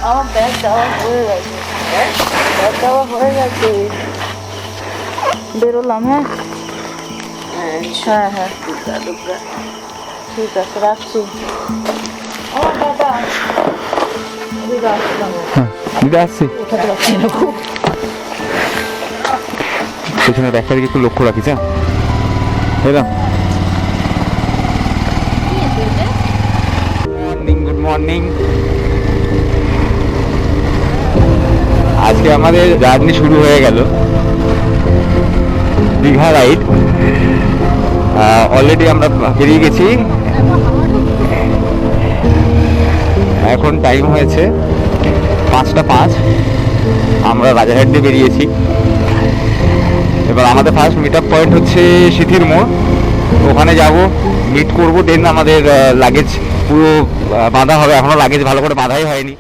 আমার ব্যাগ দেওয়া হয়ে গেছে, ব্যাগ দেওয়া হয়ে গেছে। বেরোলাম। হ্যাঁ হ্যাঁ হ্যাঁ, ঠিক আছে, রাখছি। আমার দাদা দিদা আসলাম, দিদা আসছি। উঠাতে পারছি না খুব। পেছনে ব্যাগটা দিকে একটু লক্ষ্য রাখিস। হ্যাঁ এলাম। Good morning. আজকে আমাদের জার্নি শুরু হয়ে গেল দীঘা রাইড। অলরেডি আমরা বেরিয়ে গেছি। এখন টাইম হয়েছে 5:05। আমরা রাজারহাট দিয়ে বেরিয়েছি। এবার আমাদের ফার্স্ট মিট আপ পয়েন্ট হচ্ছে সিথির মোড়। ওখানে যাব, মিট করব, দেন আমাদের লাগেজ পুরো বাঁধা হবে। এখনও লাগেজ ভালো করে বাঁধাই হয়নি।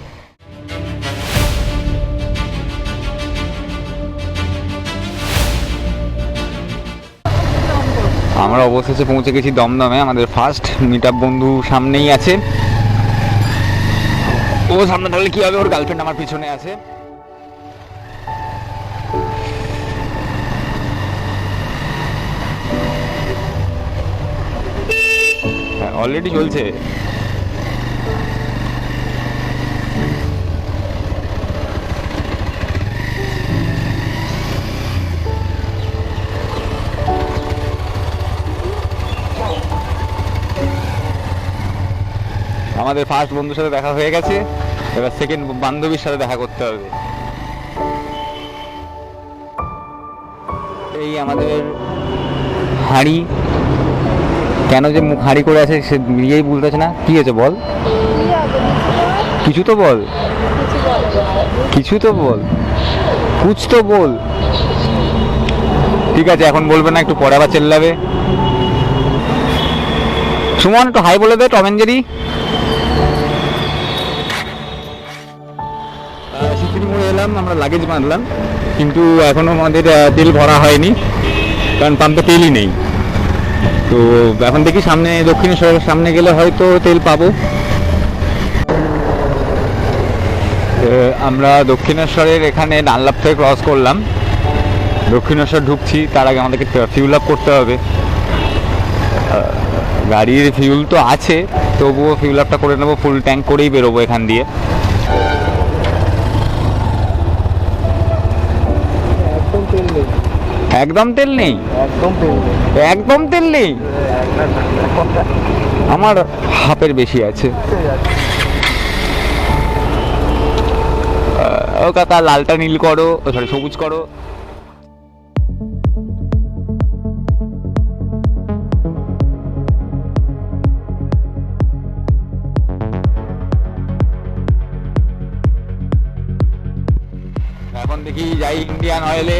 আমরা অবশেষে পৌঁছে গেছি দমদমে। আমাদের ফার্স্ট মিট আপ বন্ধু সামনেই আছে। ও সামনে থাকলে কি হবে, ওর গার্লফ্রেন্ড আমার পিছনে আছে। অলরেডি চলছে। আমাদের ফার্স্ট বন্ধুর সাথে দেখা হয়ে গেছে, এবার সেকেন্ড বান্ধবীর সাথে দেখা করতে হবে। এই আমাদের হাঁড়ি, কেন যে মুখ হাঁড়ি করে আছে সে নিজেই বলতেছে না। কি হয়েছে বল, কিছু তো বল, কিছু তো বল, কুছ তো বল। ঠিক আছে, এখন বলবে না, একটু পরে আবার চেল্লাবে। সুমন একটু হাই বলে দে টম এন্ড জেরি। সিকিম মোড়ে এলাম, আমরা লাগেজ বাঁধলাম, কিন্তু এখনো আমাদের তেল ভরা হয়নি, কারণ পাম্পে তেলই নেই। তো এখন দেখি সামনে দক্ষিণেশ্বরের সামনে গেলে হয়তো তেল পাবো। আমরা দক্ষিণেশ্বরের এখানে ডানলাপ থেকে ক্রস করলাম, দক্ষিণেশ্বর ঢুকছি। তার আগে আমাদেরকে ফিউল আপ করতে হবে। গাড়ির ফিউল তো আছে, তবুও ফিউল আপটা করে নেবো, ফুল ট্যাঙ্ক করেই বেরোবো এখান দিয়ে। একদম তেল নেই, একদম তেল নেই। আমার হাফের বেশি আছে। ও কাকা, লালটা নীল করো, সরি সবুজ করো। এখন দেখি যাই ইন্ডিয়ান অয়েলে,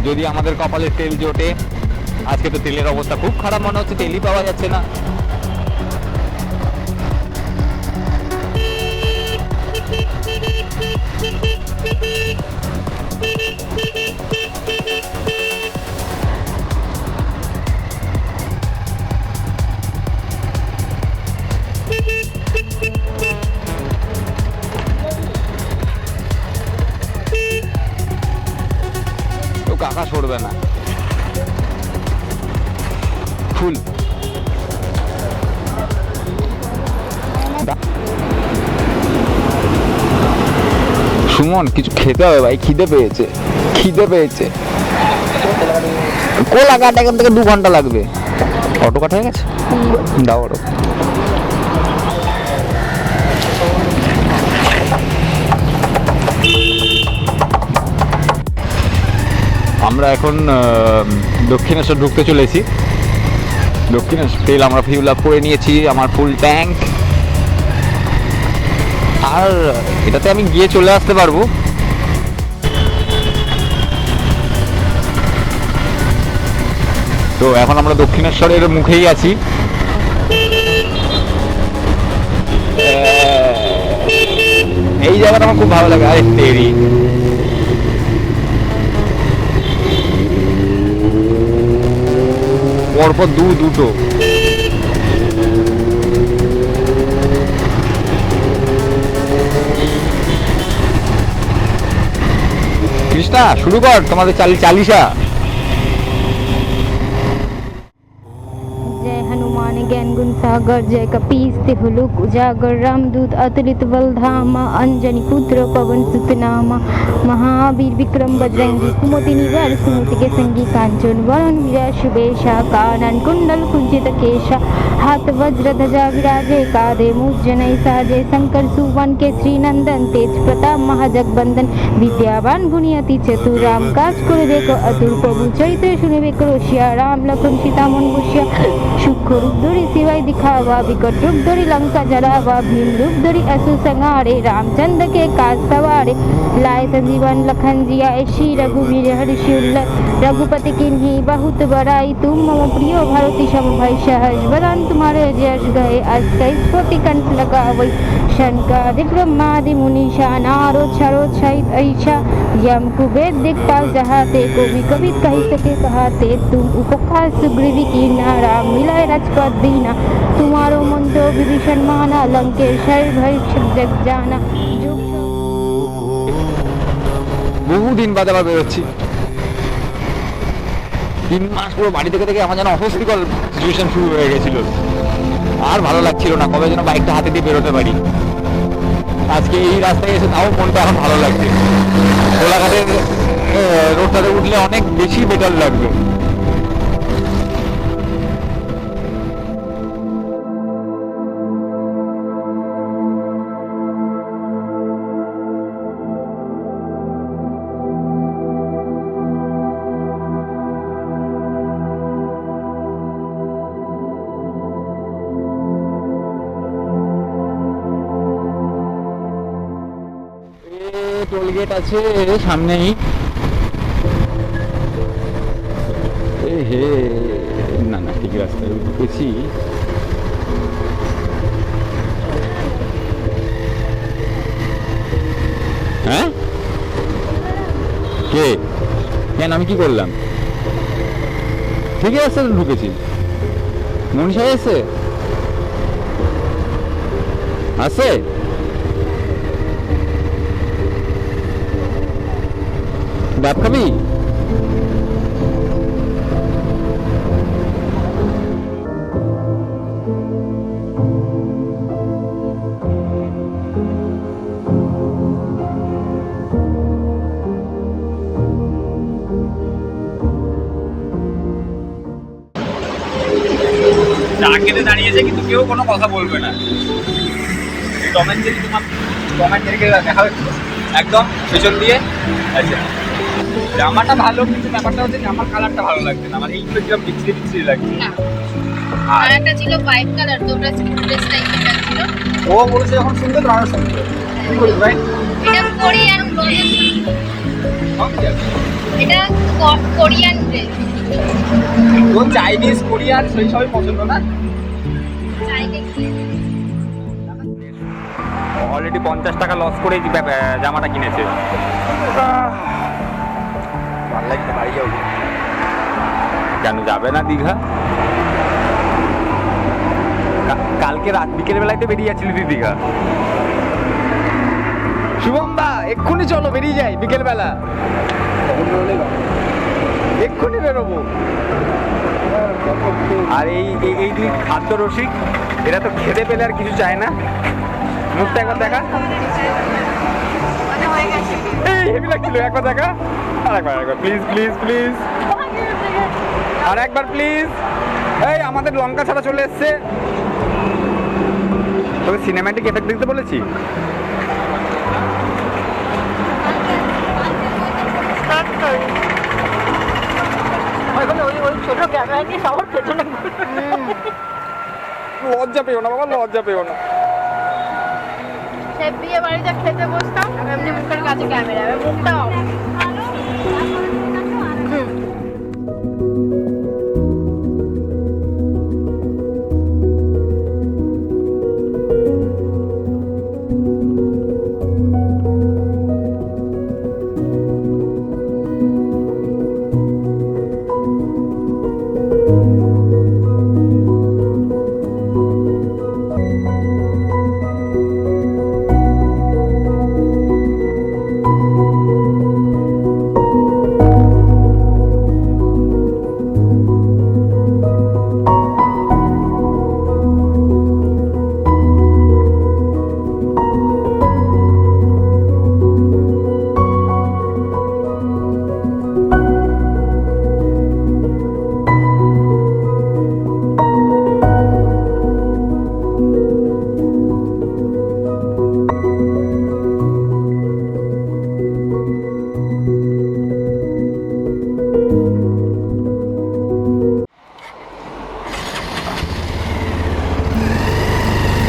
যদি আমাদের কপালে তেল জোটে। আজকে তো তেলের অবস্থা খুব খারাপ মনে হচ্ছে, তেলই পাওয়া যাচ্ছে না। তো কাকা সরবে না, ফুল। সুমন কিছু খেতে হবে ভাই, খিদে পেয়েছে, খিদে পেয়েছে। কোলাঘাট এখান থেকে 2 ঘন্টা লাগবে। অটো কাট হয়ে গেছে, দাও অটো। আমরা এখন দক্ষিণেশ্বর ঢুকতে চলেছি। দক্ষিণেশ্বর তেল আমরা ফিউল আপ করে নিয়েছি, আমার ফুল ট্যাঙ্ক। আর এটাতে আমি গিয়ে চলে আসতে পারবো। তো এখন আমরা দক্ষিণেশ্বরের মুখেই আছি। এই জায়গাটা আমার খুব ভালো লাগে। আরে তেরি, পরপর দুটো। কৃষ্ণা শুরু কর তোমাদের চালিশা। जय हनुमान ज्ञान गुण सागर, जय कपीस तिहु लोक उजागर, रामदूत अतुलित बल धामा, अंजनी पुत्र पवन सुत नामा, महावीर विक्रम बजरंगी, कुमति निवार सुमति के संगी, कांचन वरण विराज सुबेशा, कानन कुंडल कुंचित केशा, हाथ वज्र ध्वजा विराजे, कांधे मूष जनेऊ साजे, शंकर सुवन केसरी नंदन, तेज प्रताप महाजगबंदन, विद्यावान गुणी अति चतुर, राम काज करे देखो अतुल, प्रभु चरित्र सुनिबे रसिया, राम लखन सीता मन बसिया, सूक्ष्म रूप धरि सिवाय दिखावा, विकट रूप धरि लंका जलावा, भीम रूप धरि असुर संहारे, रामचंद्र के काज सवारे, लाए संजीवन लखन जियाए, श्री रघुवीर हर्षि उल्लास, रघुपति किन्हीं बहुत बड़ाई, तुम मम प्रिय भारती सम भाई, सहज बदन तुम्हारे जस गए, अष्टै कोटि कंठ लगावै, शंकादि ब्रह्मादि मुनीषा, नारद सरोज सहित ऐसा, यम कुबेर दिक्पाल जहाते, को भी कभी कह सके कहाते, तुम उपकार सुग्रीवी कीना, राम मिलाए राजपद दीना, तुम्हारो मंत्र विभीषण माना, लंकेश्वर भय जग जाना। বহুদিন বাদে আবার বেরোচ্ছি, 3 মাস পুরো বাড়ি থেকে থেকে আমার যেন অস্বস্তিকর সিচুয়েশন শুরু হয়ে গেছিল, আর ভালো লাগছিল না, কবে যেন বাইকটা হাতে দিয়ে বেরোতে পারি। আজকে এই রাস্তায় এসে তাও মনটা এখন ভালো লাগছে, কোলাঘাটের রোডটাতে উঠলে অনেক বেশি বেটার লাগবে। টোলগেট আছে সামনেই, হে না না ঠিক রাস্তায় ঢুকেছি। হ্যাঁ কে কেন আমি কি করলাম? ঠিক রাস্তায় ঢুকেছি। মনীষা এসে আছে ডাব খাবি? চা খেতে দাঁড়িয়েছে কিন্তু কেউ কোনো কথা বলবে না। টমের থেকে তোমার টমের থেকে দেখা হচ্ছে একদম পেছন দিয়ে। আচ্ছা জামাটা ভালো, কিন্তু ব্যাপারটা হচ্ছে জামার কালারটা ভালো লাগছে না আমার, এইগুলো কিরকম বিচ্ছিরি বিচ্ছিরি লাগছে। আর একটা ছিল হোয়াইট কালার, তো ওটা ড্রেস টাইপের ছিল। ও বলেছে যখন সুন্দর আরো সুন্দর। কি করি ভাই? এটা কোরিয়ান ড্রেস, এটা কোরিয়ান ড্রেস। ও চাইনিজ কোরিয়ান সেই সবই পছন্দ না। অলরেডি 50 টাকা লস করে জামাটা কিনেছে। ভালো লাগছে, বাড়ি যাও। কেন যাবে না দীঘা? কালকে রাত বিকেল বেলায় তো বেরিয়ে যাচ্ছিলি তুই দীঘা। শুভম দা এক্ষুনি চলো, বেরিয়ে যাই বিকেল বেলা, এক্ষুনি বেরোবো। আর এই দুই খাদ্য রসিক, এরা তো খেতে পেলে আর কিছু চায় না। মুখটা একবার দেখা, এই হেভি লাগছিল। একবার দেখা, আর একবার প্লিজ প্লিজ প্লিজ, আর একবার প্লিজ। এই আমাদের লঙ্কা ছাড়া চলে এসছে। তোকে সিনেম্যাটিক এফেক্ট দিতে বলেছি। লজ্জা পেও না বাবা, লজ্জা পেও না। সে বিয়ে বাড়িতে খেতে বসতাম, এমনি মুখের কাছে ক্যামেরা, মুখটা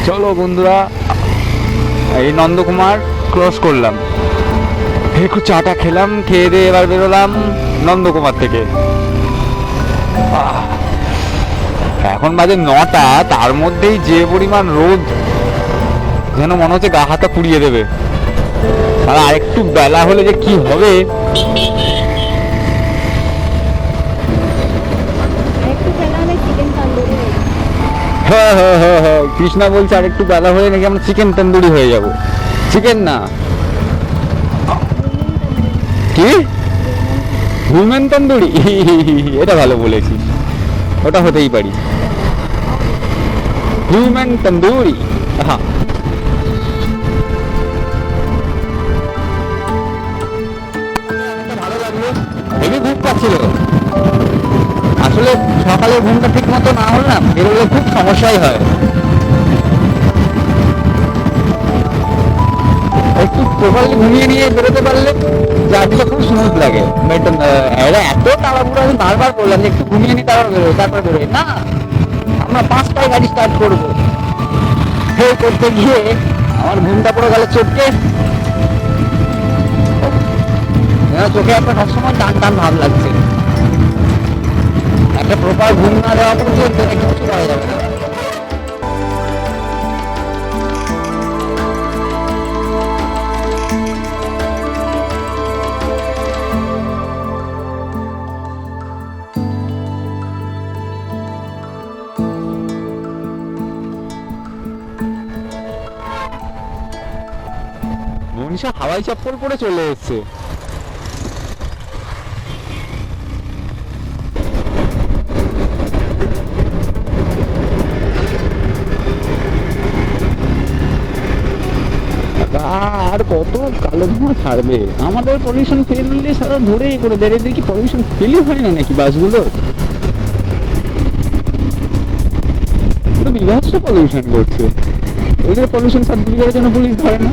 চলো বন্ধুরা, এই নন্দকুমার ক্রস করলাম, একটু চাটা খেলাম, খেয়ে দিয়ে এবার বেরোলাম নন্দকুমার থেকে। এখন বাজে 9টা, তার মধ্যেই যে পরিমাণ রোদ, যেন মনে হচ্ছে গা হাতা পুড়িয়ে দেবে। আর আরেকটু বেলা হলে যে কি হবে। হ্যাঁ হ্যাঁ হ্যাঁ হ্যাঁ, কৃষ্ণা বলছে আর একটু বেলা হয়ে নাকি আমরা চিকেন তন্দুরি হয়ে যাব। চিকেন না, কি হিউম্যান তন্দুরি, এটা ভালো বলেছিস, ওটা হতেই পারি, হিউম্যান তন্দুরি। হ্যাঁ, ভালো লাগলো, হেভি ঘুম পাচ্ছিল। আসলে সকালে ঘুমটা ঠিক মতো না হলে না বেরোলে খুব সমস্যাই হয়। একটু প্রপারলি ঘুমিয়ে নিয়ে বেরোতে পারলে জার্নিটা খুব স্মুথ লাগে। এরা এত তাড়াহুড়ো, আমি বারবার বললাম যে একটু ঘুমিয়ে নি তারপর বেরোয় না। আমরা 5টায় গাড়ি স্টার্ট করবো, সেই করতে গিয়ে আমার ঘুমটা পড়ে গেল চোখে। চোখে একটা সবসময় টান টান ভাব লাগছে। একটা প্রপার ঘুম না দেওয়া পর্যন্ত কিছু করা যাবে না। মনীষা হাওয়াই চপ্পল পরে চলে এসছে। আর কত কালো ধোঁয়া ছাড়বে, আমাদের পলিউশন ফেললে সারা ধরেই করে দেয়। দেখি পলিউশন ফেলই হয় না নাকি বাসগুলো, বিভৎস পলিউশন করছে। ওদের পলিউশন সার্টিফিকেটের জন্য পুলিশ ধরে না।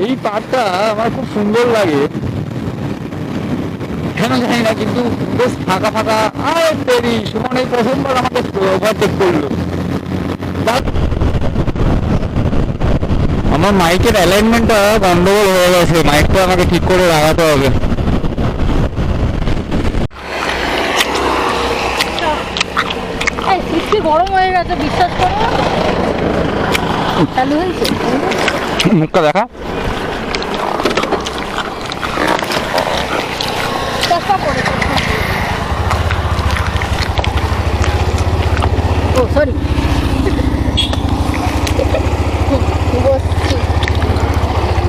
এই পার্কটা আমার খুব সুন্দর লাগে, কেন জানি না, কিন্তু বেশ ফাঁকা ফাঁকা। আর দেরি সুমন এই প্রথমবার আমাকে ওভারটেক করলো। আমার মাইকের অ্যালাইনমেন্টটা গন্ডগোল হয়ে গেছে, মাইকটা আমাকে ঠিক করে লাগাতে হবে। গরম হয়ে গেছে, বিশ্বাস করো। চালু হয়েছে, মুখটা দেখা। ও সরি,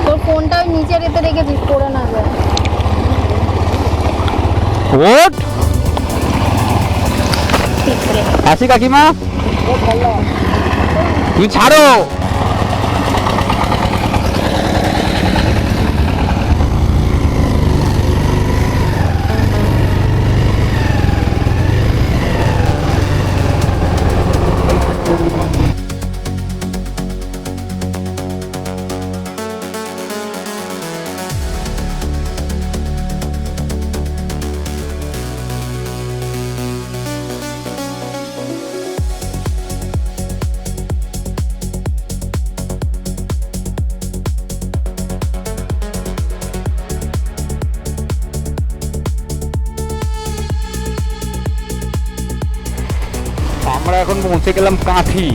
তোর ফোনটা নিচে রেখে রেখেছিস, পড়ে না যায়। ওট আসি কাকিমা, তুমি ছাড়ো। আমরা এখন পৌঁছে গেলাম কাঁথি।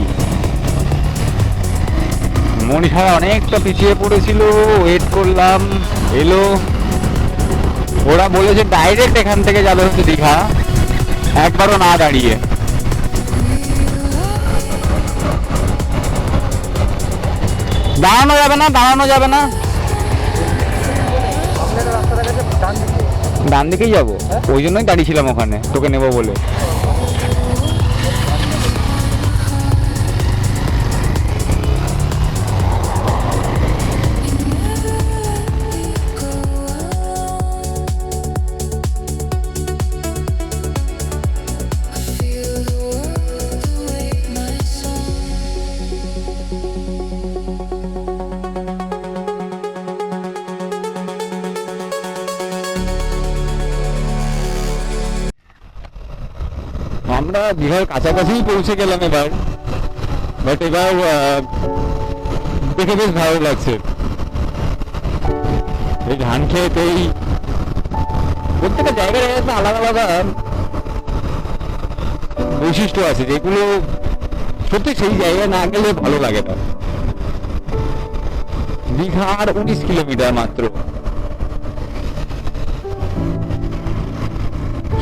মনীষা অনেকটা পিছিয়ে পড়েছিল, ওয়েট করলাম, এলো। ওরা বলেছে ডাইরেক্ট এখান থেকে যাবে হচ্ছে দীঘা, একবারও না দাঁড়িয়ে। দাঁড়ানো যাবে না, দাঁড়ানো যাবে না, ডান দিকেই যাবো। ওই জন্যই দাঁড়িয়েছিলাম ওখানে, তোকে নেবো বলে। আমরা দীঘার কাছাকাছি পৌঁছে গেলাম এবার, বাট এবার দেখে বেশ ভালো লাগছে। এই ধান খেতেই প্রত্যেকটা জায়গায় একটা আলাদা আলাদা বৈশিষ্ট্য আছে, যেগুলো সত্যি সেই জায়গায় না গেলে ভালো লাগে না। দীঘার 19 কিলোমিটার মাত্র।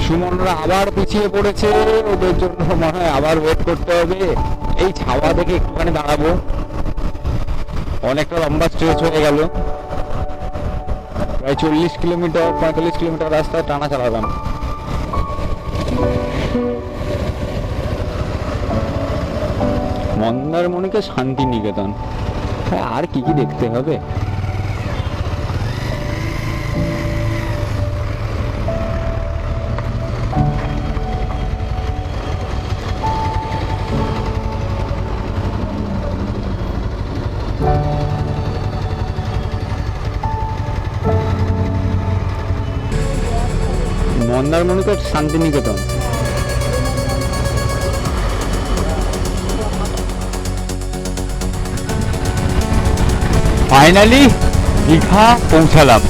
সুমনরা আবার পিছিয়ে পড়েছে, ওদের জন্য মনে হয় আবার ওয়েট করতে হবে। এই ছাওয়া দেখে একটুখানি দাঁড়াবো, অনেকটা লম্বা স্ট্রেচ হয়ে গেল। প্রায় 40 কিলোমিটার 45 কিলোমিটার রাস্তা টানা চালালাম। মন্দারমণিকে শান্তিনিকেতন, আর কি কি দেখতে হবে? মন্দারমণিকে শান্তিনিকেতন। ফাইনালি দীঘা পৌঁছালাম।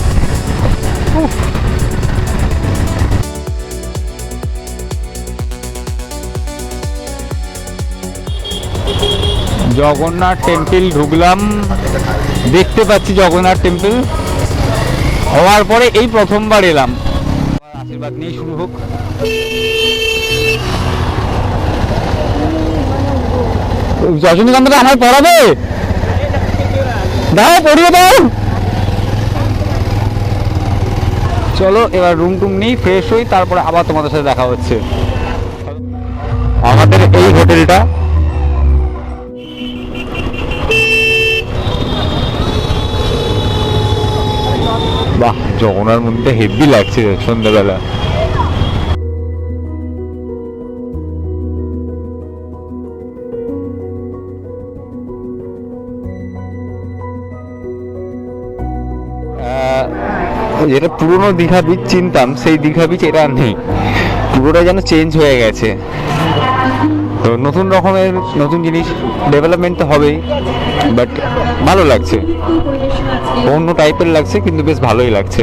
জগন্নাথ টেম্পল ঢুকলাম, দেখতে পাচ্ছি জগন্নাথ টেম্পল। হওয়ার পরে এই প্রথমবার এলাম, আশীর্বাদ নিয়ে শুরু হোক। রজনীকান্তটা আমার পড়াবে, দাও পড়িয়ে দাও। চলো এবার রুম টুম নিই, ফ্রেশ হই, তারপরে আবার তোমাদের সাথে দেখা হচ্ছে। আমাদের এই হোটেলটা, বাহ জগন্নাথ মন্দিরটা হেভি লাগছে সন্ধ্যাবেলা। যেটা পুরোনো দীঘা বিচ চিনতাম, সেই দীঘা বিচ এটা আর নেই, পুরোটা যেন চেঞ্জ হয়ে গেছে। তো নতুন রকমের নতুন জিনিস, ডেভেলপমেন্ট তো হবেই, বাট ভালো লাগছে, অন্য টাইপের লাগছে, কিন্তু বেশ ভালোই লাগছে।